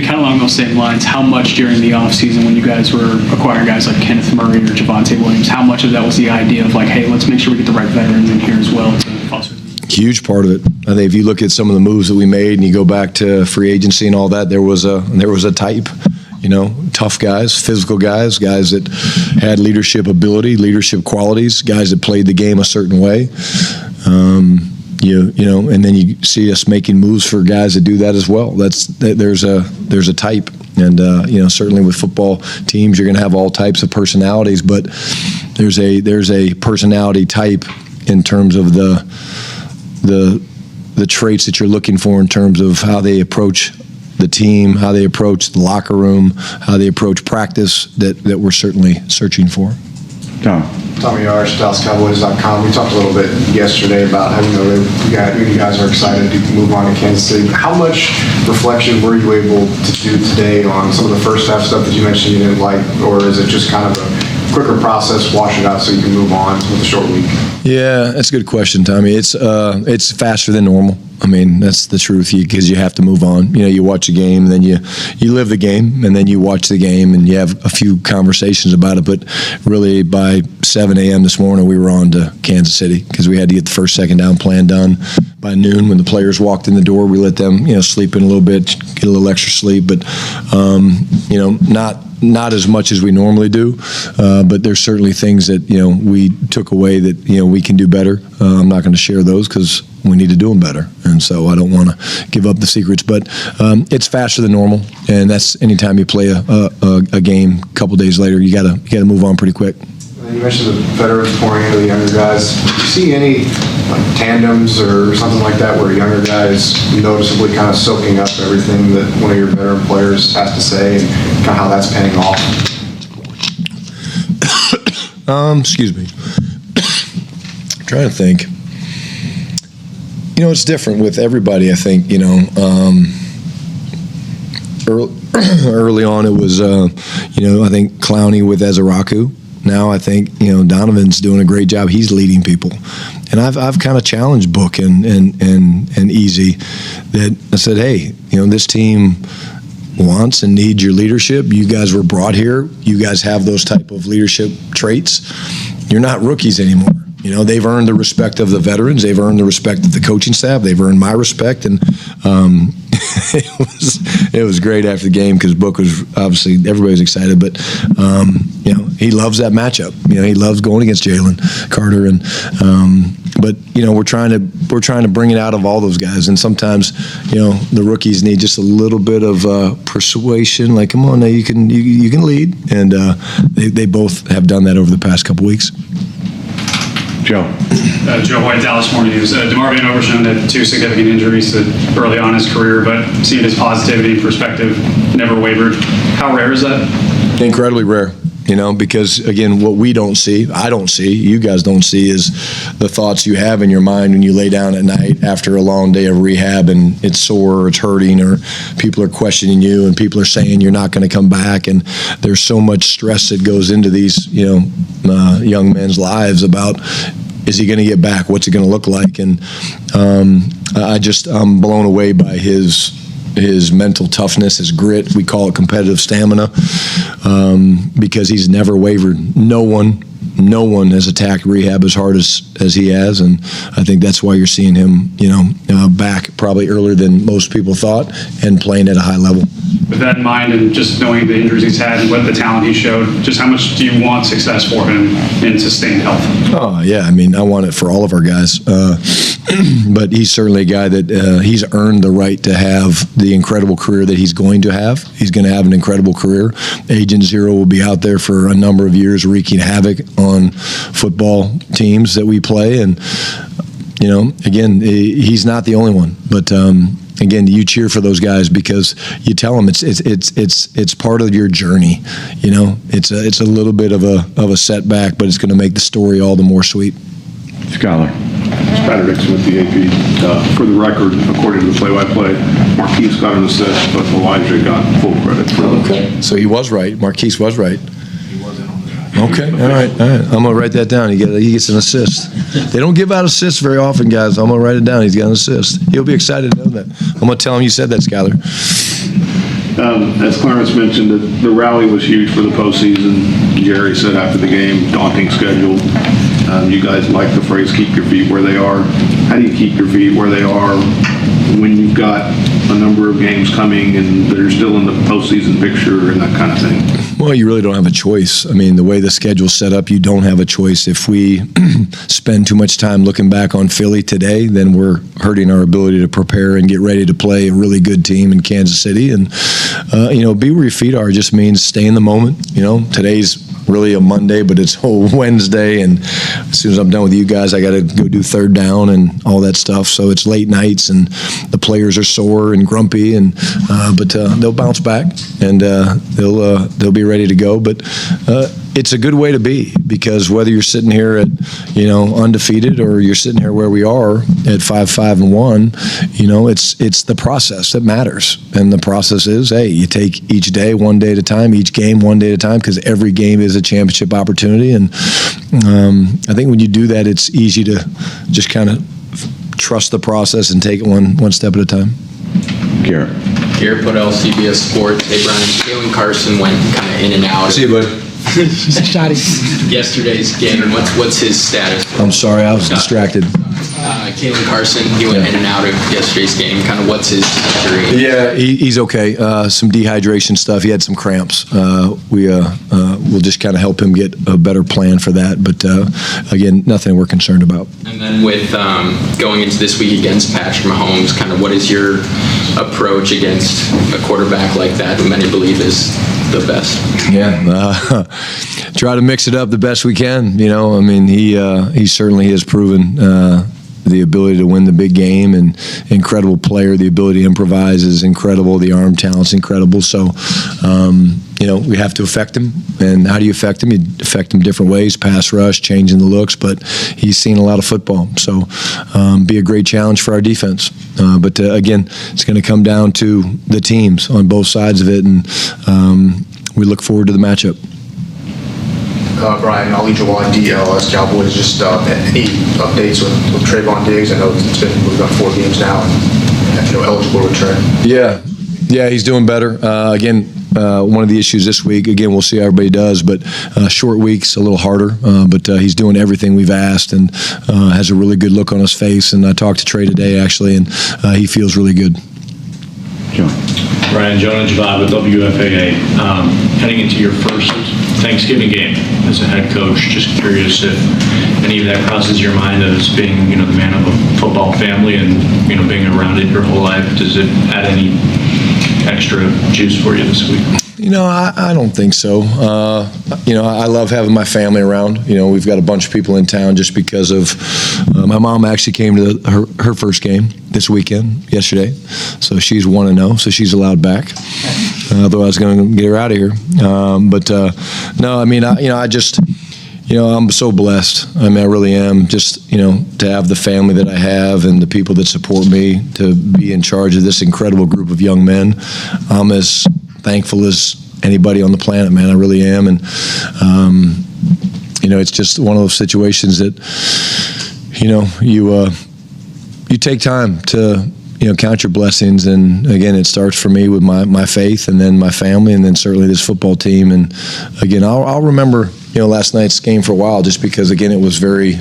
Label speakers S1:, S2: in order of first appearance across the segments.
S1: kind of along those same lines, how much during the offseason when you guys were acquiring guys like Kenneth Murray or Javonte Williams, how much of that was the idea of like, hey, let's make sure we get the right veterans in here as well to foster?
S2: Huge part of it. I think if you look at some of the moves that we made and you go back to free agency and all that, there was a type, tough guys, physical guys that had leadership ability, leadership qualities, guys that played the game a certain way. And then you see us making moves for guys that do that as well. There's a type, and certainly with football teams, you're going to have all types of personalities, but there's a personality type in terms of the traits that you're looking for in terms of how they approach the team, how they approach the locker room, how they approach practice that we're certainly searching for.
S3: Tommy Yarsh, DallasCowboys.com. We talked a little bit yesterday about how you guys are excited to move on to Kansas City. How much reflection were you able to do today on some of the first half stuff that you mentioned you didn't like, or is it just kind of a quicker process, wash it out so you can move on with a short week?
S2: Yeah, that's a good question, Tommy. It's faster than normal. I mean, that's the truth, because you have to move on. You watch a game, and then you live the game, and then you watch the game, and you have a few conversations about it. But really, by 7 a.m. this morning, we were on to Kansas City because we had to get the first, second down plan done by noon. When the players walked in the door, we let them, sleep in a little bit, get a little extra sleep. But, not as much as we normally do, but there's certainly things that we took away that we can do better. I'm not going to share those because we need to do them better, and so I don't want to give up the secrets. But it's faster than normal, and that's anytime you play a game. A couple days later, you gotta move on pretty quick.
S3: You mentioned the veterans pouring into the younger guys. Do you see any tandems or something like that where younger guys noticeably kind of soaking up everything that one of your veteran players has to say and kind of how that's paying off?
S2: Excuse me. I'm trying to think. It's different with everybody, I think. Early on it was, I think Clowney with Ezeraku. Now I think Donovan's doing a great job. He's leading people, and I've kind of challenged Book and Easy that I said, hey, this team wants and needs your leadership. You guys were brought here. You guys have those type of leadership traits. You're not rookies anymore. They've earned the respect of the veterans. They've earned the respect of the coaching staff. They've earned my respect, and it was great after the game because Book was obviously everybody was excited, but he loves that matchup. He loves going against Jalen Carter, and but we're trying to bring it out of all those guys, and sometimes the rookies need just a little bit of persuasion. Like, come on, now you can lead, and they both have done that over the past couple weeks.
S4: Joe White, Dallas Morning News. DeMar Van Overshown had 2 significant injuries early on in his career, but seeing his positivity and perspective never wavered. How rare is that?
S2: Incredibly rare. Because again, what we don't see, I don't see, you guys don't see, is the thoughts you have in your mind when you lay down at night after a long day of rehab and it's sore or it's hurting or people are questioning you and people are saying you're not going to come back, and there's so much stress that goes into these, young men's lives about, is he going to get back? What's it going to look like? And I'm blown away by his mental toughness, his grit. We call it competitive stamina, because he's never wavered. No one has attacked rehab as hard as he has, and I think that's why you're seeing him, back probably earlier than most people thought and playing at a high level.
S4: With that in mind, and just knowing the injuries he's had and what the talent he showed, just how much do you want success for him in sustained health?
S2: Oh, yeah. I mean, I want it for all of our guys. But he's certainly a guy that he's earned the right to have the incredible career that he's going to have. He's going to have an incredible career. Agent Zero will be out there for a number of years wreaking havoc on football teams that we play. And, again, he's not the only one. But, again, you cheer for those guys because you tell them it's part of your journey. It's a little bit of a setback, but it's going to make the story all the more sweet.
S5: Scholar. Patrick Dixon with the AP. For the record, according to the play-by-play, Marquise got an assist, but Elijah got full credit for it.
S2: Okay. So he was right. Marquise was right.
S5: He wasn't on the drive.
S2: Okay. All right. I'm going to write that down. He gets an assist. They don't give out assists very often, guys. I'm going to write it down. He's got an assist. He'll be excited to know that. I'm going to tell him you said that, Skyler.
S5: As Clarence mentioned, the rally was huge for the postseason. Jerry said after the game, daunting schedule. You guys like the phrase, keep your feet where they are. How do you keep your feet where they are when you've got a number of games coming and they're still in the postseason picture and that kind of thing?
S2: Well, you really don't have a choice. I mean, the way the schedule's set up, you don't have a choice. If we spend too much time looking back on Philly today, then we're hurting our ability to prepare and get ready to play a really good team in Kansas City. And, be where your feet are just means stay in the moment. Today's really a Monday, but it's a Wednesday, and as soon as I'm done with you guys, I got to go do third down and all that stuff. So it's late nights, and the players are sore and grumpy, but they'll bounce back, and they'll be ready to go. But it's a good way to be, because whether you're sitting here at undefeated or you're sitting here where we are at 5-5-1, it's the process that matters, and the process is, hey, you take each day one day at a time, each game one day at a time, because every game is a championship opportunity. And I think when you do that, it's easy to just kind of trust the process and take it one step at a time.
S5: Garrett.
S6: Garrett Podell, CBS Sports. Hey, Brian, Kalen Carson went kind of in and out.
S2: See you, bud.
S6: Yesterday's game, what's his status?
S2: I'm sorry, I was distracted.
S6: Kalen Carson, he went in and out of yesterday's game. Kind of what's his injury?
S2: Yeah, he's okay. Some dehydration stuff. He had some cramps. We'll just kind of help him get a better plan for that. But again, nothing we're concerned about.
S6: And then with going into this week against Patrick Mahomes, kind of what is your approach against a quarterback like that, who many believe is the best?
S2: Yeah, try to mix it up the best we can. He certainly has proven the ability to win the big game, and incredible player. The ability to improvise is incredible. The arm talent's incredible. So, we have to affect him. And how do you affect him? You affect him different ways: pass rush, changing the looks. But he's seen a lot of football, so be a great challenge for our defense. But again, it's going to come down to the teams on both sides of it, and we look forward to the matchup.
S3: Brian, Ali Jawan, DLS Cowboys, just any updates with Trayvon Diggs? I know we've got 4 games now, and eligible return.
S2: Yeah, he's doing better. One of the issues this week, again, we'll see how everybody does, but short week's a little harder, but he's doing everything we've asked, and has a really good look on his face. And I talked to Trey today, actually, and he feels really good.
S5: John.
S7: Brian, Jonah Javad with WFAA. Heading into your first Thanksgiving game as a head coach, just curious if any of that crosses your mind as being, the man of a football family and, being around it your whole life. Does it add any extra juice for you this week?
S2: I don't think so. I love having my family around. We've got a bunch of people in town just because of my mom actually came to her first game this weekend, yesterday. So she's 1-0, so she's allowed back. Although I was going to get her out of here. I'm so blessed. I really am. Just, to have the family that I have and the people that support me, to be in charge of this incredible group of young men. I'm as thankful as anybody on the planet, man. I really am. And, it's just one of those situations that, you take time to, count your blessings. And again, it starts for me with my faith, and then my family, and then certainly this football team. And again, I'll remember, last night's game for a while, just because, again, it was very,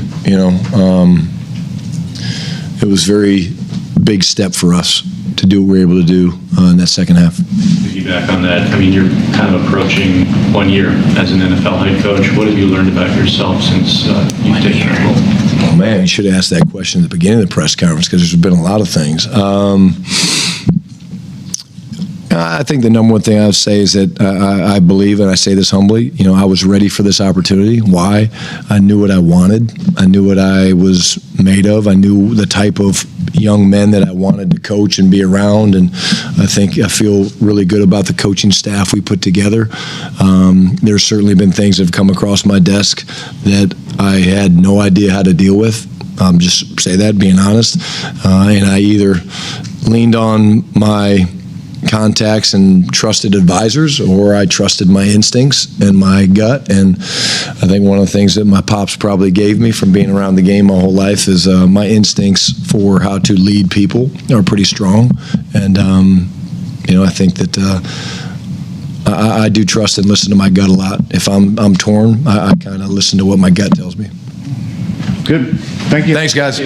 S2: it was very big step for us to do what we were able to do in that second half.
S7: Piggyback on that, you're kind of approaching 1 year as an NFL head coach. What have you learned about yourself since you've taken that role?
S2: Oh, man, you should have asked that question at the beginning of the press conference, because there's been a lot of things. I think the number one thing I would say is that I believe, and I say this humbly, I was ready for this opportunity. Why? I knew what I wanted. I knew what I was made of. I knew the type of young men that I wanted to coach and be around, and I feel really good about the coaching staff we put together. There's certainly been things that have come across my desk that I had no idea how to deal with. Just say that, being honest. And I either leaned on my contacts and trusted advisors, or I trusted my instincts and my gut. And I think one of the things that my pops probably gave me from being around the game my whole life is my instincts for how to lead people are pretty strong. And I think that I do trust and listen to my gut a lot. If I'm torn, I kind of listen to what my gut tells me.
S8: Good. Thank you.
S2: Thanks, guys.